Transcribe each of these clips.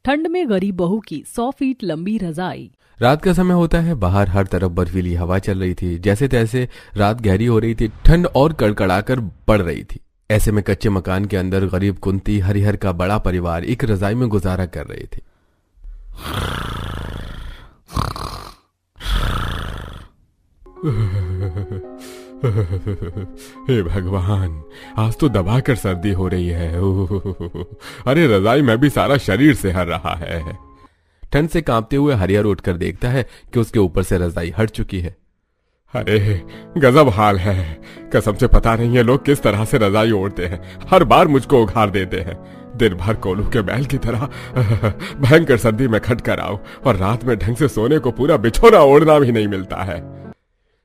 ठंड में गरीब बहू की 100 फीट लंबी रजाई। रात का समय होता है। बाहर हर तरफ बर्फीली हवा चल रही थी। जैसे तैसे रात गहरी हो रही थी। ठंड और कड़कड़ाकर बढ़ रही थी। ऐसे में कच्चे मकान के अंदर गरीब कुंती हरिहर का बड़ा परिवार एक रजाई में गुजारा कर रहे थे। हे भगवान, आज तो दबाकर सर्दी हो रही है। अरे रजाई में भी सारा शरीर सिहर रहा है। ठंड से कांपते हुए हरिहर उठकर देखता है कि उसके ऊपर से रजाई हट चुकी है। अरे गजब हाल है। कसम से पता नहीं है लोग किस तरह से रजाई ओढ़ते हैं। हर बार मुझको उघाड़ देते हैं। दिन भर कोल्हू के बैल की तरह भयंकर सर्दी में खट कर आओ और रात में ढंग से सोने को पूरा बिछोना ओढ़ना भी नहीं मिलता है।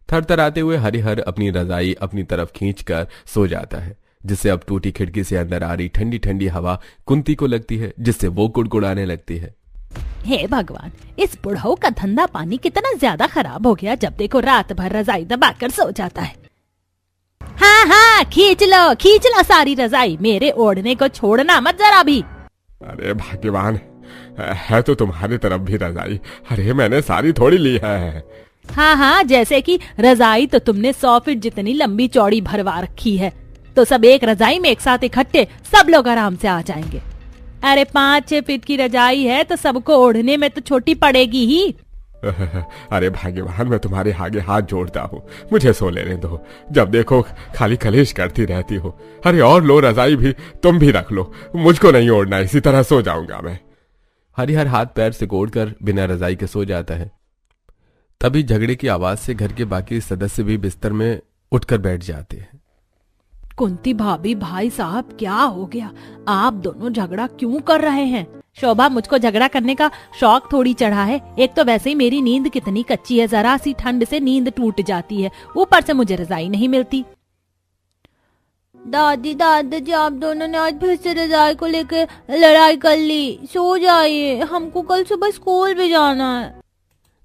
थरथराते हुए हरिहर अपनी रजाई अपनी तरफ खींचकर सो जाता है, जिससे अब टूटी खिड़की से अंदर आ रही ठंडी ठंडी हवा कुंती को लगती है, जिससे वो कुड़कुड़ाने लगती है। हे भगवान, इस बुढ़ऊ का धंधा पानी कितना ज्यादा खराब हो गया। जब देखो रात भर रजाई दबाकर सो जाता है। हाँ हाँ, खींच लो सारी रजाई। मेरे ओढ़ने को छोड़ना मत जरा भी। अरे भाग्यवान, है तो तुम्हारी तरफ भी रजाई। अरे मैंने सारी थोड़ी ली है। हाँ हाँ, जैसे कि रजाई तो तुमने 100 फीट जितनी लंबी चौड़ी भरवा रखी है, तो सब एक रजाई में एक साथ इकट्ठे सब लोग आराम से आ जाएंगे। अरे 5-6 फीट की रजाई है तो सबको ओढ़ने में तो छोटी पड़ेगी ही। अरे भाग्यवान, मैं तुम्हारे आगे हाथ जोड़ता हूँ, मुझे सो लेने दो। जब देखो खाली कलेश करती रहती हो। अरे और लो रजाई भी, तुम भी रख लो, मुझको नहीं ओढ़ना, इसी तरह सो जाऊंगा मैं। हरिहर हाथ पैर सिकोड़कर बिना रजाई के सो जाता है। तभी झगड़े की आवाज से घर के बाकी सदस्य भी बिस्तर में उठकर बैठ जाते हैं। कुंती भाभी, भाई साहब, क्या हो गया? आप दोनों झगड़ा क्यों कर रहे हैं? शोभा, मुझको झगड़ा करने का शौक थोड़ी चढ़ा है। एक तो वैसे ही मेरी नींद कितनी कच्ची है, जरा सी ठंड से नींद टूट जाती है, ऊपर से मुझे रजाई नहीं मिलती। दादाजी, आप दोनों ने आज फिर से रजाई को लेकर लड़ाई कर ली। सो जाइए, हमको कल सुबह स्कूल भी जाना है।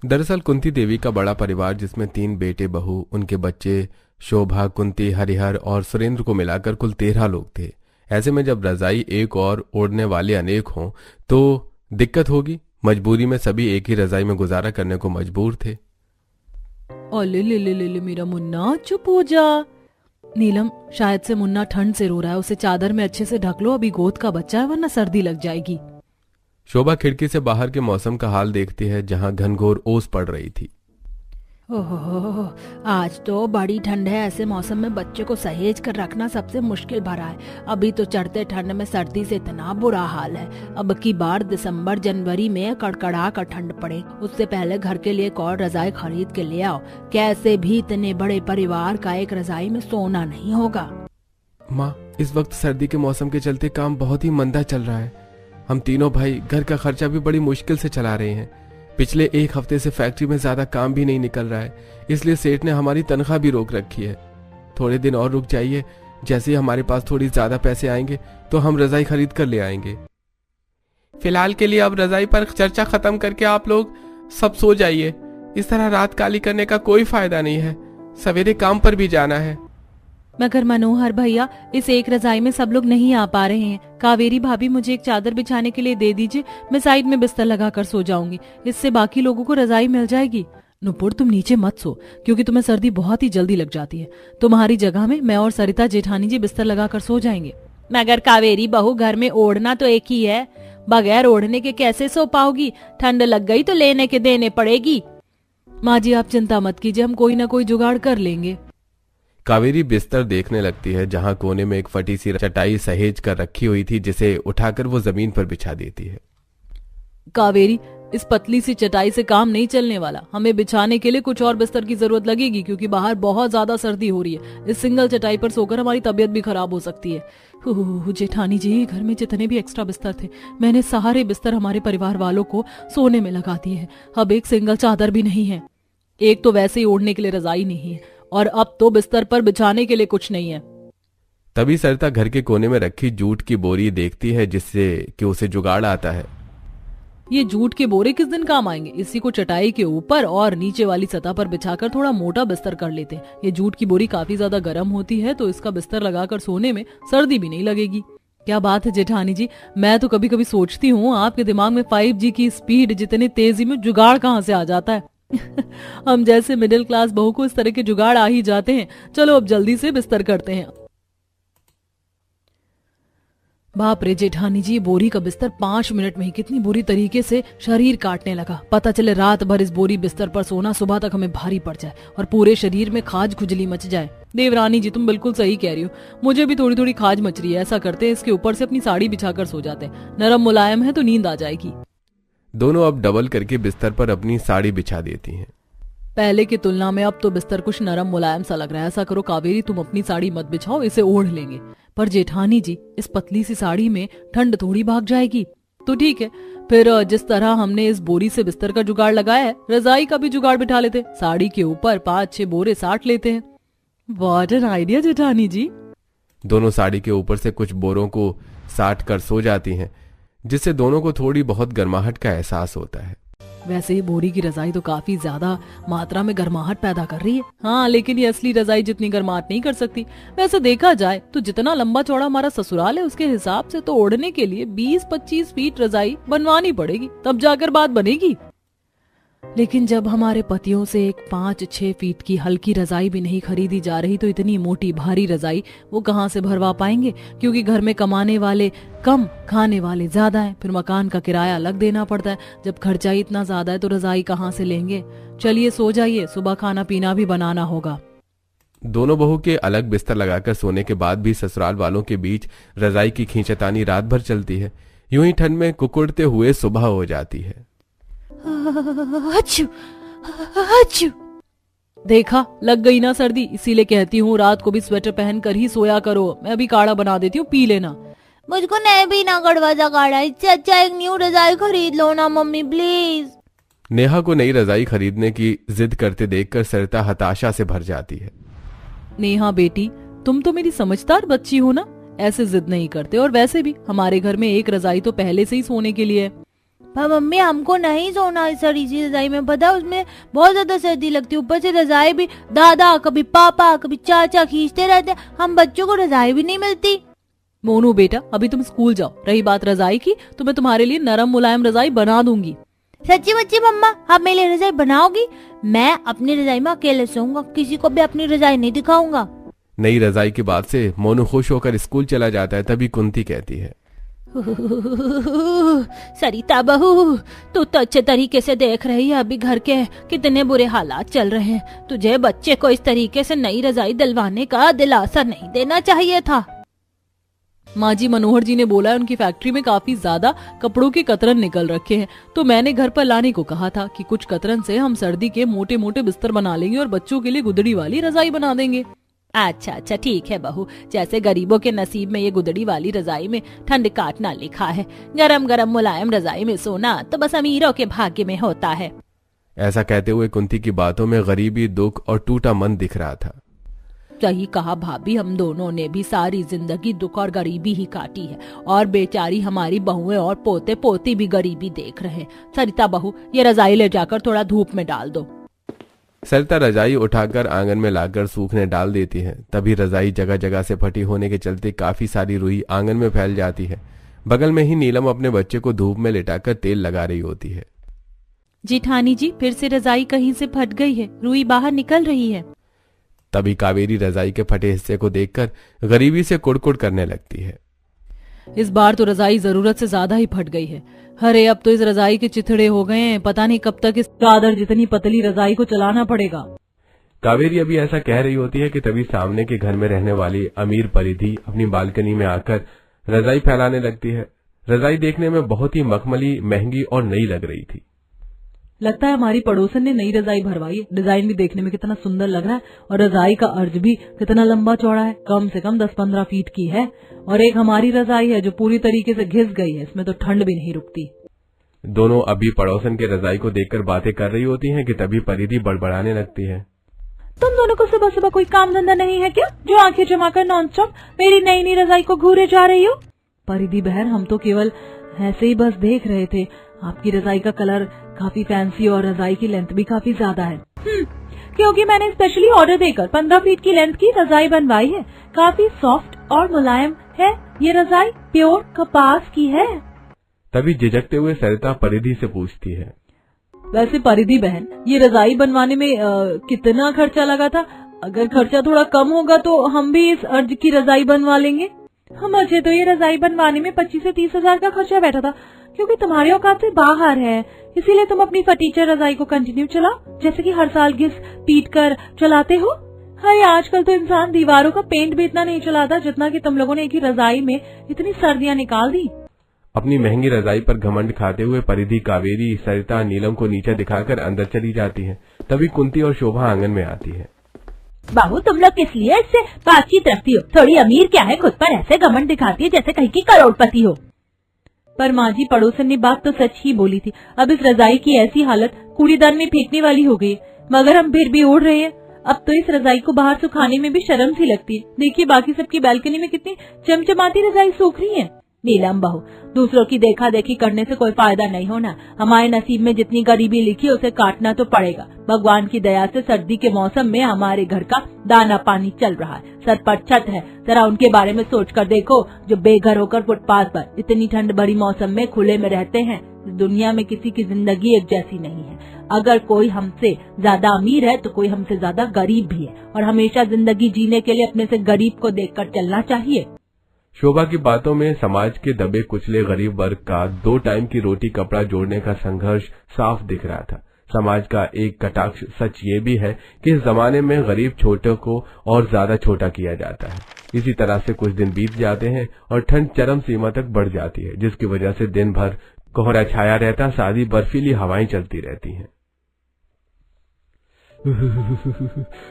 दरअसल कुंती देवी का बड़ा परिवार, जिसमें 3 बेटे बहू, उनके बच्चे शोभा, कुंती, हरिहर और सुरेंद्र को मिलाकर कुल 13 लोग थे। ऐसे में जब रजाई एक और ओढ़ने वाले अनेक हों तो दिक्कत होगी। मजबूरी में सभी एक ही रजाई में गुजारा करने को मजबूर थे। ले ले ले ले ले मेरा मुन्ना, चुप हो जा। नीलम, शायद से मुन्ना ठंड से रो रहा है, उसे चादर में अच्छे से ढक लो, अभी गोद का बच्चा है वरना सर्दी लग जाएगी। शोभा खिड़की से बाहर के मौसम का हाल देखती है, जहां घनघोर ओस पड़ रही थी। ओहो, आज तो बड़ी ठंड है। ऐसे मौसम में बच्चे को सहेज कर रखना सबसे मुश्किल भरा है। अभी तो चढ़ते ठंड में सर्दी से इतना बुरा हाल है। अब की बार दिसंबर जनवरी में कड़कड़ा कर ठंड पड़े, उससे पहले घर के लिए एक और रजाई खरीद के ले आओ। कैसे भी इतने बड़े परिवार का एक रजाई में सोना नहीं होगा। माँ, इस वक्त सर्दी के मौसम के चलते काम बहुत ही मंदा चल रहा है। हम तीनों भाई घर का खर्चा भी बड़ी मुश्किल से चला रहे हैं। पिछले 1 हफ्ते से फैक्ट्री में ज्यादा काम भी नहीं निकल रहा है, इसलिए सेठ ने हमारी तनख्वाह भी रोक रखी है। थोड़े दिन और रुक जाइए, जैसे ही हमारे पास थोड़ी ज्यादा पैसे आएंगे तो हम रजाई खरीद कर ले आएंगे। फिलहाल के लिए अब रजाई पर चर्चा खत्म करके आप लोग सब सो जाइए। इस तरह रात काली करने का कोई फायदा नहीं है, सवेरे काम पर भी जाना है। मगर मनोहर भैया, इस एक रजाई में सब लोग नहीं आ पा रहे हैं। कावेरी भाभी, मुझे एक चादर बिछाने के लिए दे दीजिए, मैं साइड में बिस्तर लगाकर सो जाऊंगी, इससे बाकी लोगों को रजाई मिल जाएगी। नुपुर, तुम नीचे मत सो, क्योंकि तुम्हें सर्दी बहुत ही जल्दी लग जाती है। तुम्हारी जगह में मैं और सरिता जेठानी जी बिस्तर लगाकर सो जाएंगे। मगर कावेरी बहू, घर में ओढ़ना तो एक ही है, बगैर ओढ़ने के कैसे सो पाओगी? ठंड लग गई तो लेने के देने पड़ेगी। माँ जी, आप चिंता मत कीजिए, हम कोई ना कोई जुगाड़ कर लेंगे। कावेरी बिस्तर देखने लगती है, जहां कोने में एक फटी सी चटाई सहेज कर रखी हुई थी, जिसे उठाकर वो जमीन पर बिछा देती है। कावेरी, इस पतली सी चटाई से काम नहीं चलने वाला, हमें बिछाने के लिए कुछ और बिस्तर की जरूरत लगेगी, क्योंकि बाहर बहुत ज्यादा सर्दी हो रही है। इस सिंगल चटाई पर सोकर हमारी तबीयत भी खराब हो सकती है। जेठानी जी, घर में जितने भी एक्स्ट्रा बिस्तर थे, मैंने सारे बिस्तर हमारे परिवार वालों को सोने में लगा दिए हैं। अब एक सिंगल चादर भी नहीं है। एक तो वैसे ही ओढ़ने के लिए रजाई नहीं है, और अब तो बिस्तर पर बिछाने के लिए कुछ नहीं है। तभी सरिता घर के कोने में रखी जूट की बोरी देखती है, जिससे कि उसे जुगाड़ आता है। ये जूट के बोरे किस दिन काम आएंगे? इसी को चटाई के ऊपर और नीचे वाली सतह पर बिछाकर थोड़ा मोटा बिस्तर कर लेते हैं। ये जूट की बोरी काफी ज्यादा गर्म होती है, तो इसका बिस्तर लगाकर सोने में सर्दी भी नहीं लगेगी। क्या बात है जेठानी जी, मैं तो कभी कभी सोचती हूँ आपके दिमाग में 5G की स्पीड जितनी तेजी में जुगाड़ कहाँ से आ जाता है। हम जैसे मिडिल क्लास बहू को इस तरह के जुगाड़ आ ही जाते हैं। चलो अब जल्दी से बिस्तर करते हैं। बाप रे जेठानी जी, बोरी का बिस्तर 5 मिनट में ही कितनी बुरी तरीके से शरीर काटने लगा। पता चले रात भर इस बोरी बिस्तर पर सोना सुबह तक हमें भारी पड़ जाए और पूरे शरीर में खाज खुजली मच जाए। देवरानी जी तुम बिल्कुल सही कह रही हो, मुझे भी थोड़ी थोड़ी खाज मच रही है। ऐसा करते हैं इसके ऊपर से अपनी साड़ी बिछाकर सो जाते हैं, नरम मुलायम है तो नींद आ जाएगी। दोनों अब डबल करके बिस्तर पर अपनी साड़ी बिछा देती हैं। पहले की तुलना में अब तो बिस्तर कुछ नरम मुलायम सा लग रहा है। ऐसा करो कावेरी, तुम अपनी साड़ी मत बिछाओ, इसे ओढ़ लेंगे। पर जेठानी जी, इस पतली सी साड़ी में ठंड थोड़ी भाग जाएगी। तो ठीक है, फिर जिस तरह हमने इस बोरी से बिस्तर का जुगाड़ लगाया है, रजाई का भी जुगाड़ बिठा लेते। साड़ी के ऊपर 5-6 बोरे साट लेते हैं। व्हाट एन आइडिया जेठानी जी। दोनों साड़ी के ऊपर से कुछ बोरों को साट कर सो जाती हैं, जिससे दोनों को थोड़ी बहुत गर्माहट का एहसास होता है। वैसे ही बोरी की रजाई तो काफी ज्यादा मात्रा में गर्माहट पैदा कर रही है। हाँ, लेकिन ये असली रजाई जितनी गर्माहट नहीं कर सकती। वैसे देखा जाए तो जितना लंबा चौड़ा हमारा ससुराल है, उसके हिसाब से तो ओढ़ने के लिए 20-25 फीट रजाई बनवानी पड़ेगी, तब जाकर बात बनेगी। लेकिन जब हमारे पतियों से एक 5-6 फीट की हल्की रजाई भी नहीं खरीदी जा रही, तो इतनी मोटी भारी रजाई वो कहाँ से भरवा पाएंगे? क्योंकि घर में कमाने वाले कम, खाने वाले ज्यादा हैं। फिर मकान का किराया अलग देना पड़ता है। जब खर्चा इतना ज्यादा है तो रजाई कहाँ से लेंगे? चलिए सो जाइए, सुबह खाना पीना भी बनाना होगा। दोनों बहू के अलग बिस्तर लगाकर सोने के बाद भी ससुराल वालों के बीच रजाई की खींचतानी रात भर चलती है। यूं ही ठंड में कुकुड़ते हुए सुबह हो जाती है। अच्छू, अच्छू। देखा, लग गई ना सर्दी। इसीलिए कहती हूँ रात को भी स्वेटर पहन कर ही सोया करो। मैं अभी काढ़ा बना देती हूँ, पी लेना। मुझको नहीं पीना कड़वा सा काढ़ा, इससे अच्छा एक न्यू रजाई खरीद लो ना मम्मी प्लीज। नेहा को नई रजाई खरीदने की जिद करते देखकर सरिता हताशा से भर जाती है। नेहा बेटी, तुम तो मेरी समझदार बच्ची हो ना, ऐसे जिद नहीं करते। और वैसे भी हमारे घर में एक रजाई तो पहले से ही सोने के लिए है। मम्मी हमको नहीं सोना इस इसी रजाई में, पता है उसमें बहुत ज्यादा सर्दी लगती है। ऊपर से रजाई भी दादा, कभी पापा, कभी चाचा खींचते रहते हैं। हम बच्चों को रजाई भी नहीं मिलती। मोनू बेटा, अभी तुम स्कूल जाओ। रही बात रजाई की, तो मैं तुम्हारे लिए नरम मुलायम रजाई बना दूंगी। सच्ची बच्ची मम्मा, आप मेरे लिए रजाई बनाओगी? मैं अपनी रजाई में अकेले सोऊंगा, किसी को भी अपनी रजाई नहीं दिखाऊंगा। नई रजाई की बात से मोनू खुश होकर स्कूल चला जाता है। तभी कुंती कहती है, सरिता बहू, तू तो अच्छे तरीके से देख रही है अभी घर के कितने बुरे हालात चल रहे हैं। तुझे बच्चे को इस तरीके से नई रजाई दिलवाने का दिलासा नहीं देना चाहिए था। माँ जी, मनोहर जी ने बोला है उनकी फैक्ट्री में काफी ज्यादा कपड़ों के कतरन निकल रखे हैं, तो मैंने घर पर लाने को कहा था कि कुछ कतरन से हम सर्दी के मोटे मोटे बिस्तर बना लेंगे और बच्चों के लिए गुदड़ी वाली रजाई बना देंगे। अच्छा अच्छा ठीक है बहू, जैसे गरीबों के नसीब में ये गुदड़ी वाली रजाई में ठंड काटना लिखा है, गरम गरम मुलायम रजाई में सोना तो बस अमीरों के भाग्य में होता है। ऐसा कहते हुए कुंती की बातों में गरीबी, दुख और टूटा मन दिख रहा था। सही कहा भाभी, हम दोनों ने भी सारी जिंदगी दुख और गरीबी ही काटी है, और बेचारी हमारी बहुएं और पोते पोती भी गरीबी देख रहे हैं। सरिता बहू, ये रजाई ले जाकर थोड़ा धूप में डाल दो। सरिता रजाई उठाकर आंगन में लाकर सूखने डाल देती है। तभी रजाई जगह जगह से फटी होने के चलते काफी सारी रुई आंगन में फैल जाती है। बगल में ही नीलम अपने बच्चे को धूप में लिटाकर तेल लगा रही होती है। जेठानी जी, फिर से रजाई कहीं से फट गई है, रुई बाहर निकल रही है। तभी कावेरी रजाई के फटे हिस्से को देखकर गरीबी से कुड़कुड़ करने लगती है। इस बार तो रजाई जरूरत से ज्यादा ही फट गई है। अरे अब तो इस रजाई के चिथड़े हो गए हैं, पता नहीं कब तक इस चादर जितनी पतली रजाई को चलाना पड़ेगा। कावेरी अभी ऐसा कह रही होती है कि तभी सामने के घर में रहने वाली अमीर परिधि अपनी बालकनी में आकर रजाई फैलाने लगती है। रजाई देखने में बहुत ही मखमली, महंगी और नई लग रही थी। लगता है हमारी पड़ोसन ने नई रजाई भरवाई है। डिजाइन भी देखने में कितना सुंदर लग रहा है और रजाई का अर्ज भी कितना लंबा चौड़ा है, कम से कम 10-15 फीट की है। और एक हमारी रजाई है जो पूरी तरीके से घिस गई है, इसमें तो ठंड भी नहीं रुकती। दोनों अभी पड़ोसन के रजाई को देखकर बातें कर रही होती हैं कि तभी परिधि बड़बड़ाने लगती है। तुम दोनों को सुबह सुबह कोई काम धंधा नहीं है क्या, जो आंखें जमाकर नॉनस्टॉप मेरी नई नई रजाई को घूरे जा रही हो? परिधि बहन, हम तो केवल ऐसे ही बस देख रहे थे। आपकी रजाई का कलर काफी फैंसी और रजाई की लेंथ भी काफी ज्यादा है। क्योंकि मैंने स्पेशली ऑर्डर देकर 15 फीट की लेंथ की रजाई बनवाई है। काफी सॉफ्ट और मुलायम है। ये रजाई प्योर कपास की है। तभी झिझकते हुए सरिता परिधि से पूछती है, वैसे परिधि बहन, ये रजाई बनवाने में कितना खर्चा लगा था? अगर खर्चा थोड़ा कम होगा तो हम भी इस अर्ज की रजाई बनवा लेंगे। मुझे तो ये रजाई बनवाने में 25 से 30 हजार का खर्चा बैठा था, क्योंकि तुम्हारे औकात से बाहर है, इसीलिए तुम अपनी फटीचर रजाई को कंटिन्यू चलाओ, जैसे कि हर साल घिस पीट कर चलाते हो। अरे आजकल तो इंसान दीवारों का पेंट भी इतना नहीं चलाता जितना कि तुम लोगों ने एक ही रजाई में इतनी सर्दियां निकाल दी। अपनी महंगी रजाई पर घमंड खाते हुए परिधि, कावेरी, सरिता, नीलम को नीचे दिखाकर अंदर चली जाती है। तभी कुंती और शोभा आंगन में आती है। बाबू, तुम लोग किस लिए इससे बातचीत रखती हो? थोड़ी अमीर क्या है, खुद पर ऐसे घमंड दिखाती है जैसे कहीं की करोड़पति हो। पर माँ जी, पड़ोसन ने बात तो सच ही बोली थी। अब इस रजाई की ऐसी हालत कूड़ेदान में फेंकने वाली हो गई, मगर हम फिर भी ओढ़ रहे हैं। अब तो इस रजाई को बाहर सुखाने में भी शर्म सी लगती है। देखिए बाकी सबकी बालकनी में कितनी चमचमाती रजाई सूख रही है। नीलम बहू, दूसरों की देखा देखी करने से कोई फायदा नहीं होना। हमारे नसीब में जितनी गरीबी लिखी उसे काटना तो पड़ेगा। भगवान की दया से सर्दी के मौसम में हमारे घर का दाना पानी चल रहा है, सर पर छत है। जरा उनके बारे में सोच कर देखो, जो बेघर होकर फुटपाथ पर इतनी ठंड भरी मौसम में खुले में रहते हैं। इस दुनिया में किसी की जिंदगी एक जैसी नहीं है। अगर कोई हमसे ज्यादा अमीर है तो कोई हमसे ज्यादा गरीब भी है, और हमेशा जिंदगी जीने के लिए अपने से गरीब को देखकर चलना चाहिए। शोभा की बातों में समाज के दबे कुचले गरीब वर्ग का 2 टाइम की रोटी कपड़ा जोड़ने का संघर्ष साफ दिख रहा था। समाज का एक कटाक्ष सच ये भी है कि इस जमाने में गरीब छोटे को और ज्यादा छोटा किया जाता है। इसी तरह से कुछ दिन बीत जाते हैं और ठंड चरम सीमा तक बढ़ जाती है, जिसकी वजह से दिन भर कोहरा छाया रहता, सादी बर्फीली हवाएं चलती रहती हैं।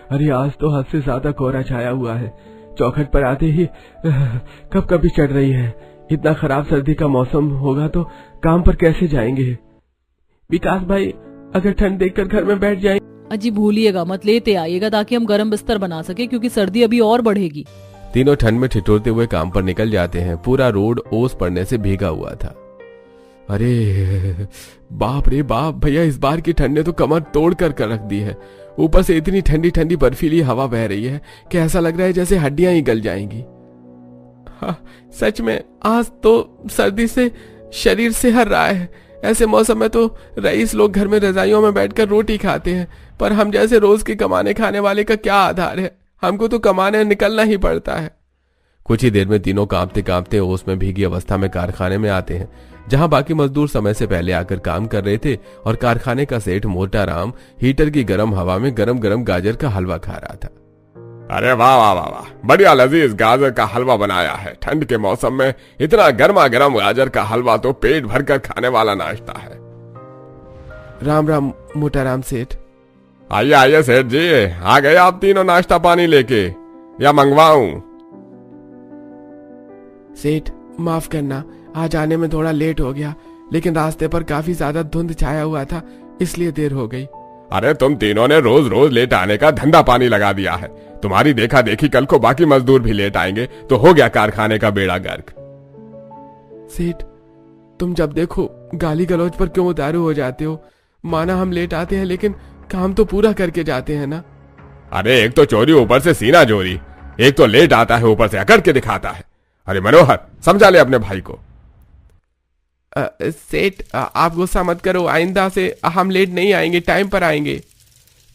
अरे आज तो हद से ज्यादा कोहरा छाया हुआ है। चौखट पर आते ही कब कभी चढ़ रही है। इतना खराब सर्दी का मौसम होगा तो काम पर कैसे जाएंगे? विकास भाई, अगर ठंड देखकर घर में बैठ जाए। अजी भूलिएगा मत, लेते आइएगा ताकि हम गर्म बिस्तर बना सके, क्योंकि सर्दी अभी और बढ़ेगी। तीनों ठंड में ठिठुरते हुए काम पर निकल जाते हैं। पूरा रोड ओस पड़ने से भीगा हुआ था। अरे बाप रे बाप भैया, इस बार की ठंड ने तो कमर तोड़ कर रख दी है। ऊपर से इतनी ठंडी ठंडी बर्फीली हवा बह रही है कि ऐसा लग रहा है जैसे हड्डियां ही गल जाएंगी। हाँ, सच में आज तो सर्दी से शरीर सिहर रहा है। ऐसे मौसम में तो रईस लोग घर में रजाइयों में बैठकर रोटी खाते हैं, पर हम जैसे रोज के कमाने खाने वाले का क्या आधार है? हमको तो कमाने निकलना ही पड़ता है। कुछ ही देर में तीनों कांपते कांपते ओस में भीगी अवस्था में कारखाने में आते हैं, जहां बाकी मजदूर समय से पहले आकर काम कर रहे थे और कारखाने का सेठ मोटा राम हीटर की गर्म हवा में गरम गरम गाजर का हलवा खा रहा था। अरे वाह वाह वाह वाह, बढ़िया लजीज गाजर का हलवा बनाया है। ठंड के मौसम में इतना गर्मा गर्म गाजर का हलवा तो पेट भरकर खाने वाला नाश्ता है। राम राम मोटा राम सेठ। आइए आइए सेठ जी, आ गए आप तीनों नाश्ता पानी लेके, या मंगवाऊं? सेठ माफ करना, आज आने में थोड़ा लेट हो गया, लेकिन रास्ते पर काफी ज्यादा धुंध छाया हुआ था, इसलिए देर हो गई। अरे तुम तीनों ने रोज रोज लेट आने का धंधा पानी लगा दिया है। तुम्हारी देखा देखी कल को बाकी मजदूर भी लेट आएंगे तो हो गया कारखाने का बेड़ा गर्क। सेठ, तुम जब देखो गाली गलौज पर क्यों उतारू हो जाते हो? माना हम लेट आते हैं, लेकिन काम तो पूरा करके जाते हैं ना। अरे एक तो चोरी ऊपर से सीना चोरी, एक तो लेट आता है ऊपर से अकड़ के दिखाता है। अरे मनोहर, समझा ले अपने भाई को। सेठ आप गुस्सा मत करो, आइंदा से हम लेट नहीं आएंगे, टाइम पर आएंगे।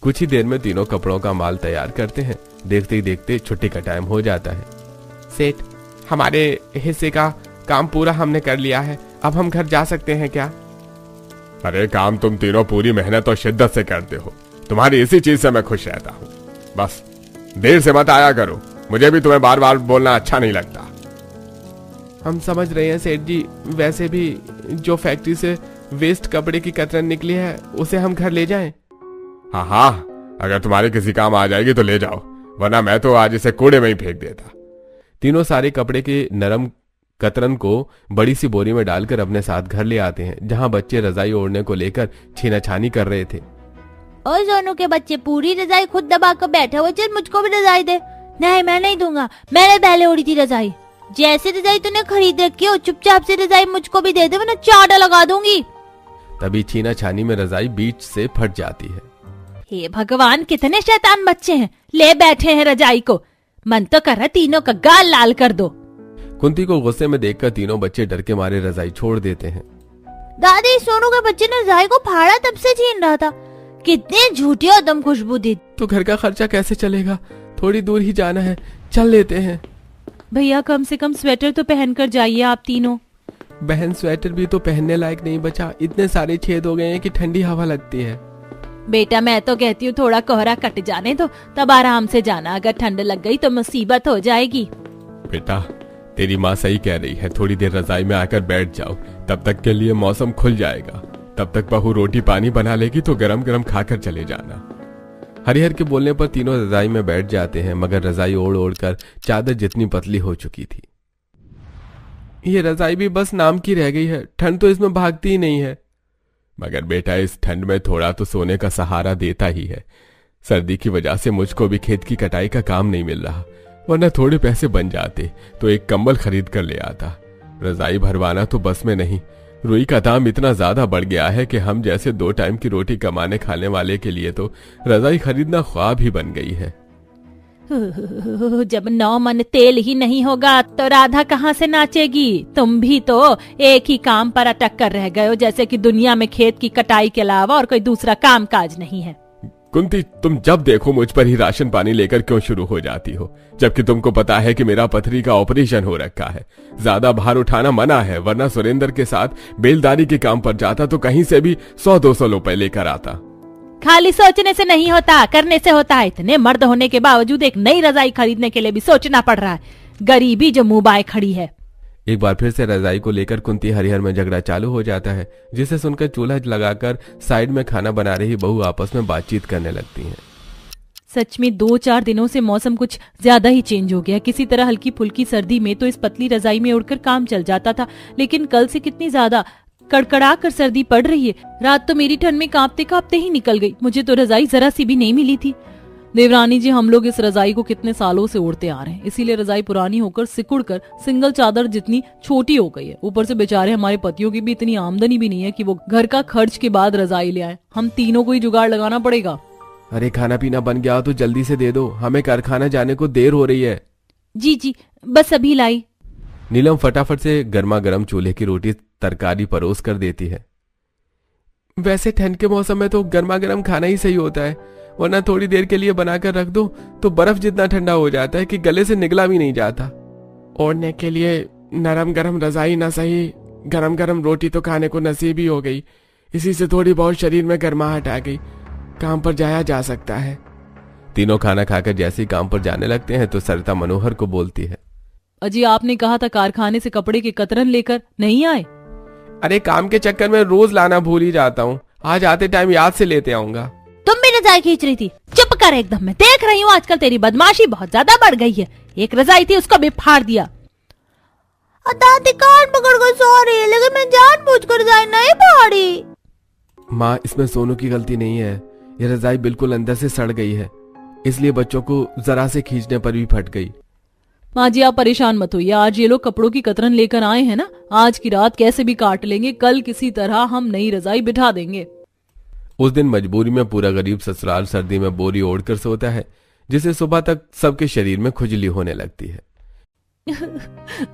कुछ ही देर में तीनों कपड़ों का माल तैयार करते हैं। देखते ही देखते छुट्टी का टाइम हो जाता है। सेठ, हमारे हिस्से का काम पूरा हमने कर लिया है, अब हम घर जा सकते हैं क्या? अरे काम तुम तीनों पूरी मेहनत और शिद्दत से करते हो, तुम्हारी इसी चीज से मैं खुश रहता हूँ। बस देर से मत आया करो, मुझे भी तुम्हें बार बार बोलना अच्छा नहीं लगता। हम समझ रहे हैं सेठ जी, वैसे भी जो फैक्ट्री से वेस्ट कपड़े की कतरन निकली है उसे हम घर ले जाएं? हाँ हाँ, अगर तुम्हारे किसी काम आ जाएगी तो ले जाओ, वरना मैं तो आज इसे कूड़े में ही फेंक देता। तीनों सारे कपड़े के नरम कतरन को बड़ी सी बोरी में डालकर अपने साथ घर ले आते हैं, जहां बच्चे रजाई ओढ़ने को लेकर छीनाछानी कर रहे थे। और सोनू के बच्चे पूरी रजाई खुद दबा कर बैठे हुए, चल मुझको भी रजाई दे। नहीं, मैं नहीं दूंगा, मैंने पहले ओढ़ी थी रजाई। जैसे रजाई तूने खरीद रखी हो, चुपचाप से रजाई मुझको भी दे दे, वरना चाटा लगा दूंगी। तभी छीनाछानी में रजाई बीच से फट जाती है। हे भगवान, कितने शैतान बच्चे हैं, ले बैठे हैं रजाई को। मन तो कर रहा तीनों का गाल लाल कर दो। कुंती को गुस्से में देखकर तीनों बच्चे डर के मारे रजाई छोड़ देते हैं। दादी, सोनू के बच्चे ने रजाई को फाड़ा तब से छीन रहा था। कितने झूठे हो तुम खुशबू दी। तो घर का खर्चा कैसे चलेगा? थोड़ी दूर ही जाना है, चल लेते हैं। भैया कम से कम स्वेटर तो पहन कर जाइए आप तीनों। बहन स्वेटर भी तो पहनने लायक नहीं बचा, इतने सारे छेद हो गए हैं कि ठंडी हवा लगती है। बेटा मैं तो कहती हूँ थोड़ा कोहरा कट जाने दो, तब आराम से जाना। अगर ठंड लग गई तो मुसीबत हो जाएगी। बेटा तेरी माँ सही कह रही है, थोड़ी देर रजाई में आकर बैठ जाओ, तब तक के लिए मौसम खुल जाएगा। तब तक बहू रोटी पानी बना लेगी तो गरम गरम खाकर चले जाना। हरिहर के बोलने पर तीनों रजाई में बैठ जाते हैं, मगर रजाई ओढ़ ओढ़ कर चादर जितनी पतली हो चुकी थी। ये रजाई भी बस नाम की रह गई है, ठंड तो इसमें भागती ही नहीं है। मगर बेटा इस ठंड में थोड़ा तो सोने का सहारा देता ही है। सर्दी की वजह से मुझको भी खेत की कटाई का काम नहीं मिल रहा, वरना थोड़े पैसे बन जाते तो एक कंबल खरीद कर ले आता। रजाई भरवाना तो बस में नहीं, रुई का दाम इतना ज्यादा बढ़ गया है कि हम जैसे 2 टाइम की रोटी कमाने खाने वाले के लिए तो रजाई खरीदना ख्वाब ही बन गई है। जब 9 मन तेल ही नहीं होगा तो राधा कहाँ से नाचेगी। तुम भी तो एक ही काम पर अटक कर रह गए हो, जैसे कि दुनिया में खेत की कटाई के अलावा और कोई दूसरा काम काज नहीं है। कुंती तुम जब देखो मुझ पर ही राशन पानी लेकर क्यों शुरू हो जाती हो, जबकि तुमको पता है कि मेरा पथरी का ऑपरेशन हो रखा है। ज्यादा भार उठाना मना है, वरना सुरेंद्र के साथ बेलदारी के काम पर जाता तो कहीं से भी 100-200 रुपए लेकर आता। खाली सोचने से नहीं होता, करने से होता है। इतने मर्द होने के बावजूद एक नई रजाई खरीदने के लिए भी सोचना पड़ रहा है। गरीबी जो मुंह बाय खड़ी है। एक बार फिर से रजाई को लेकर कुंती हरिहर में झगड़ा चालू हो जाता है, जिसे सुनकर चूल्हा लगाकर साइड में खाना बना रही बहू आपस में बातचीत करने लगती हैं। सच में 2-4 दिनों से मौसम कुछ ज्यादा ही चेंज हो गया। किसी तरह हल्की फुल्की सर्दी में तो इस पतली रजाई में उड़कर काम चल जाता था, लेकिन कल से कितनी ज्यादा कड़कड़ा कर सर्दी पड़ रही है। रात तो मेरी ठंड में कांपते कांपते ही निकल गई। मुझे तो रजाई जरा सी भी नहीं मिली थी। देवरानी जी, हम लोग इस रजाई को कितने सालों से ओढ़ते आ रहे हैं, इसीलिए रजाई पुरानी होकर सिकुड़ कर सिंगल चादर जितनी छोटी हो गई है। ऊपर से बेचारे हमारे पतियों की भी इतनी आमदनी भी नहीं है कि वो घर का खर्च के बाद रजाई ले आए। हम तीनों को ही जुगाड़ लगाना पड़ेगा। अरे खाना पीना बन गया तो जल्दी से दे दो, हमें कारखाना जाने को देर हो रही है। जी जी बस अभी लाई। नीलम फटाफट से गर्मा गर्म चूल्हे की रोटी तरकारी परोस कर देती है। वैसे ठंड के मौसम में तो गर्मा गर्म खाना ही सही होता है, वरना थोड़ी देर के लिए बनाकर रख दो तो बर्फ जितना ठंडा हो जाता है कि गले से निगला भी नहीं जाता। ओढ़ने के लिए नरम गरम रजाई ना सही, गरम गरम रोटी तो खाने को नसीब ही हो गई। इसी से थोड़ी बहुत शरीर में गर्माहट आ गई, काम पर जाया जा सकता है। तीनों खाना खाकर जैसे ही काम पर जाने लगते हैं तो सरिता मनोहर को बोलती है, अजी आपने कहा था कारखाने से कपड़े के कतरन लेकर नहीं आए। अरे काम के चक्कर में रोज लाना भूल ही जाता हूँ, आज आते टाइम याद से लेते आऊंगा। तुम भी रजाई खींच रही थी? चुप कर एकदम, मैं देख रही हूँ आजकल तेरी बदमाशी बहुत ज्यादा बढ़ गई है। एक रजाई थी उसको भी फाड़ दिया। दादी कान पकड़ कर सो रही है, लेकिन मैं जानबूझकर रजाई नहीं फाड़ी। माँ इसमें सोनू की गलती नहीं है, ये रजाई बिल्कुल अंदर से सड़ गई है, इसलिए बच्चों को जरा से खींचने पर भी फट गई। माँ जी आप परेशान मत होइए, आज ये लोग कपड़ों की कतरन लेकर आए हैं ना, आज की रात कैसे भी काट लेंगे, कल किसी तरह हम नई रजाई बिठा देंगे। उस दिन मजबूरी में पूरा गरीब ससुराल सर्दी में बोरी ओढ़कर सोता है, जिसे सुबह तक सबके शरीर में खुजली होने लगती है।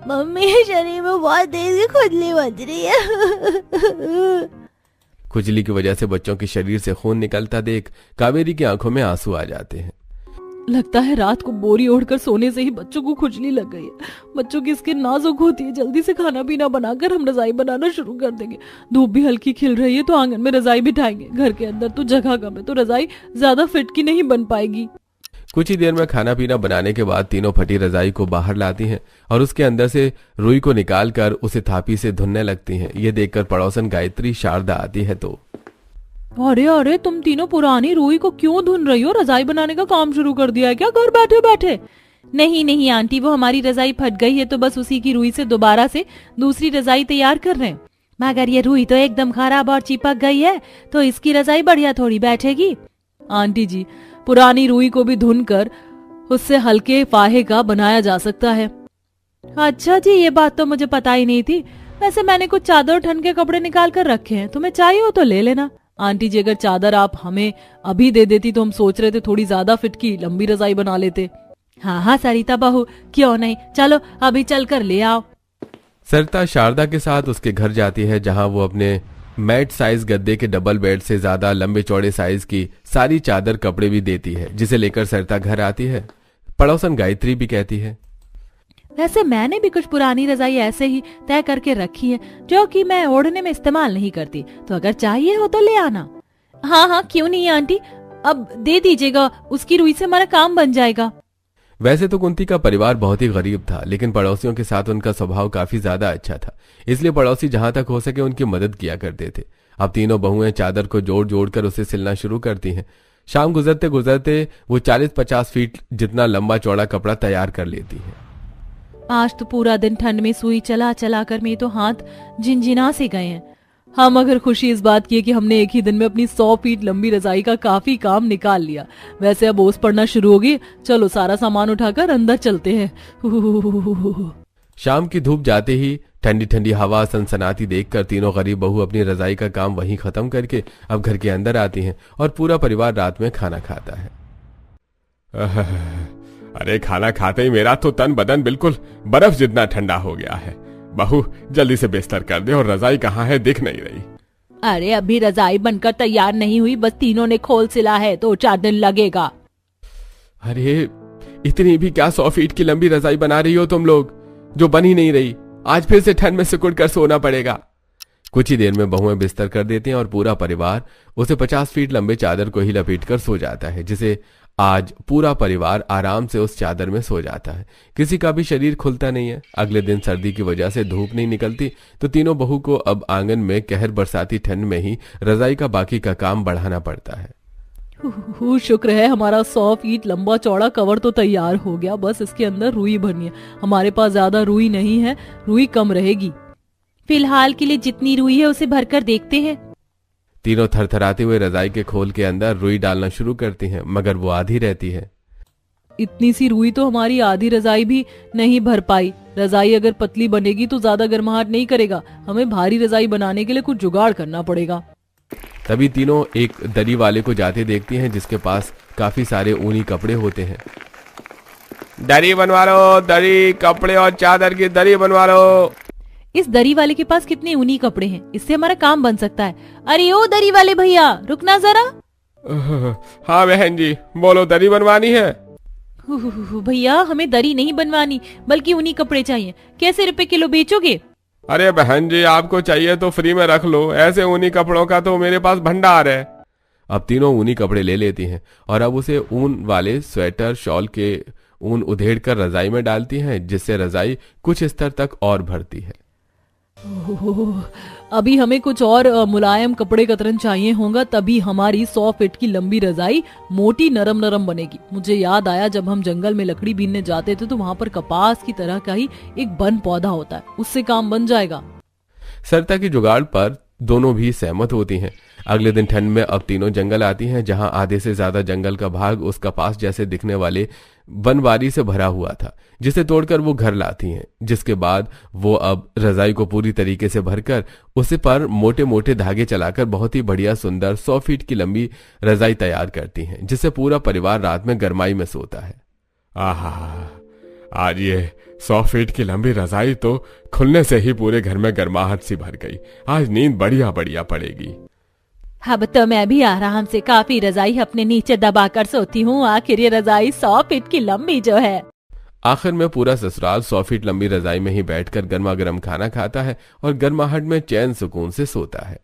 मम्मी शरीर में बहुत तेज खुजली बज रही है। खुजली की वजह से बच्चों के शरीर से खून निकलता देख कावेरी की आंखों में आंसू आ जाते हैं। लगता है रात को बोरी ओढ़कर सोने से ही बच्चों को खुजली लग गई है। बच्चों की स्किन नाजुक होती है, जल्दी से खाना पीना बनाकर हम रजाई बनाना शुरू कर देंगे। धूप भी हल्की खिल रही है तो आंगन में रजाई बिठाएंगे। घर के अंदर तो जगह कम है तो रजाई ज्यादा फिट की नहीं बन पाएगी। कुछ ही देर में खाना पीना बनाने के बाद तीनों फटी रजाई को बाहर लाती हैं और उसके अंदर से रुई को निकालकर उसे थापी से धुनने लगती हैं। ये देखकर पड़ोसन गायत्री शारदा आती है तो, अरे अरे तुम तीनों पुरानी रुई को क्यों धुन रही हो? रजाई बनाने का काम शुरू कर दिया है क्या घर बैठे बैठे? नहीं नहीं आंटी, वो हमारी रजाई फट गई है तो बस उसी की रुई से दोबारा से दूसरी रजाई तैयार कर रहे हैं। मगर ये रुई तो एकदम खराब और चिपक गई है तो इसकी रजाई बढ़िया थोड़ी बैठेगी। आंटी जी पुरानी रुई को भी धुन कर उससे हल्के फाहे का बनाया जा सकता है। अच्छा जी, ये बात तो मुझे पता ही नहीं थी। वैसे मैंने कुछ चादर ठंड के कपड़े निकाल कर रखे हैं, तुम्हें चाहिए हो तो ले लेना। आंटी जी अगर चादर आप हमें अभी दे देती तो हम सोच रहे थे थोड़ी ज्यादा फिट की लंबी रजाई बना लेते। हाँ हाँ सरिता बहू, क्यों नहीं, चलो अभी चल कर ले आओ। सरिता शारदा के साथ उसके घर जाती है, जहां वो अपने मैट साइज गद्दे के डबल बेड से ज्यादा लंबे चौड़े साइज की सारी चादर कपड़े भी देती है, जिसे लेकर सरिता घर आती है। पड़ोसन गायत्री भी कहती है, वैसे मैंने भी कुछ पुरानी रजाई ऐसे ही तय करके रखी है जो कि मैं ओढ़ने में इस्तेमाल नहीं करती, तो अगर चाहिए हो तो ले आना। हाँ हाँ क्यों नहीं आंटी, अब दे दीजिएगा, उसकी रुई से हमारा काम बन जाएगा। वैसे तो कुंती का परिवार बहुत ही गरीब था, लेकिन पड़ोसियों के साथ उनका स्वभाव काफी ज्यादा अच्छा था, इसलिए पड़ोसी जहां तक हो सके उनकी मदद किया करते थे। अब तीनों बहुएं चादर को जोड़ जोड़ कर उसे सिलना शुरू करती हैं। शाम गुजरते गुजरते वो 40-50 फीट जितना लंबा चौड़ा कपड़ा तैयार कर लेती है। आज तो पूरा दिन ठंड में सुई चला चला कर मेरे तो हाथ झिनझिना से गए हैं। हम अगर खुशी इस बात की है कि हमने एक ही दिन में अपनी 100 फीट लंबी रजाई का काफी काम निकाल लिया। वैसे अब ओस पड़ना शुरू होगी, चलो सारा सामान उठाकर अंदर चलते हैं। शाम की धूप जाते ही ठंडी ठंडी हवा सनसनाती देखकर तीनों गरीब बहू अपनी रजाई का काम वहीं खत्म करके अब घर के अंदर आती हैं और पूरा परिवार रात में खाना खाता है। अरे खाना खाते ही मेरा तो तन बदन बिल्कुल बर्फ जितना ठंडा हो गया है। बहू जल्दी से बिस्तर कर दे, और रजाई कहाँ है दिख नहीं रही। अरे अभी रजाई बनकर तैयार नहीं हुई, बस तीनों ने खोल सिला है, 2-4 दिन लगेगा। अरे इतनी भी क्या 100 फीट की लंबी रजाई बना रही हो तुम लोग, जो बन ही नहीं रही। आज फिर से ठंड में सिकुड़ कर सोना पड़ेगा। कुछ ही देर में बहुएं बिस्तर कर देती हैं और पूरा परिवार उसे 50 फीट लंबे चादर को ही लपेट कर सो जाता है, जिसे आज पूरा परिवार आराम से उस चादर में सो जाता है। किसी का भी शरीर खुलता नहीं है। अगले दिन सर्दी की वजह से धूप नहीं निकलती, तो तीनों बहू को अब आंगन में कहर बरसाती ठंड में ही रजाई का बाकी का काम बढ़ाना पड़ता है। शुक्र है हमारा 100 फीट लंबा चौड़ा कवर तो तैयार हो गया, बस इसके अंदर रुई भरनी है। हमारे पास ज्यादा रुई नहीं है, रुई कम रहेगी। फिलहाल के लिए जितनी रुई है उसे भरकर देखते हैं। तीनों थरथराते हुए रजाई के खोल के अंदर रुई डालना शुरू करती हैं, मगर वो आधी रहती है। इतनी सी रुई तो हमारी आधी रजाई भी नहीं भर पाई। रजाई अगर पतली बनेगी तो ज्यादा गर्माहट नहीं करेगा, हमें भारी रजाई बनाने के लिए कुछ जुगाड़ करना पड़ेगा। तभी तीनों एक दरी वाले को जाते देखती हैं, जिसके पास काफी सारे ऊनी कपड़े होते हैं। दरी बनवा लो, दरी, कपड़े और चादर की दरी बनवा लो। इस दरी वाले के पास कितने ऊनी कपड़े हैं, इससे हमारा काम बन सकता है। अरे ओ दरी वाले भैया, रुकना जरा। हाँ बहन जी, बोलो, दरी बनवानी है? भैया हमें दरी नहीं बनवानी, बल्कि ऊनी कपड़े चाहिए। कैसे रुपए किलो बेचोगे? अरे बहन जी, आपको चाहिए तो फ्री में रख लो, ऐसे ऊनी कपड़ों का तो मेरे पास भंडार है। अब तीनों ऊनी कपड़े ले लेती हैं और अब उसे ऊन वाले स्वेटर शॉल के ऊन उधेड़ कर रजाई में डालती हैं, जिससे रजाई कुछ स्तर तक और भरती है। अभी हमें कुछ और मुलायम कपड़े कतरन चाहिए होगा, तभी हमारी 100 फीट की लंबी रजाई मोटी नरम नरम बनेगी। मुझे याद आया, जब हम जंगल में लकड़ी बीनने जाते थे तो वहाँ पर कपास की तरह का ही एक वन पौधा होता है, उससे काम बन जाएगा। सरिता की जुगाड़ पर दोनों भी सहमत होती हैं। अगले दिन ठंड में अब तीनों जंगल आती हैं, जहां आधे से ज्यादा जंगल का भाग उस कपास जैसे दिखने वाले बनवारी से भरा हुआ था, जिसे तोड़कर वो घर लाती हैं। जिसके बाद वो अब रजाई को पूरी तरीके से भरकर उसे पर मोटे मोटे धागे चलाकर बहुत ही बढ़िया सुंदर 100 फीट की लंबी रजाई तैयार करती हैं, जिससे पूरा परिवार रात में गर्माई में सोता है। आहा, आज ये 100 फीट की लंबी रजाई तो खुलने से ही पूरे घर में गर्माहट सी भर गई। आज नींद बढ़िया बढ़िया पड़ेगी। अब तो मैं भी आराम से काफी रजाई अपने नीचे दबाकर सोती हूँ। आखिर ये रजाई 100 फीट की लंबी जो है। आखिर में पूरा ससुराल 100 फीट लंबी रजाई में ही बैठकर गर्मा गर्म खाना खाता है और गर्माहट में चैन सुकून से सोता है।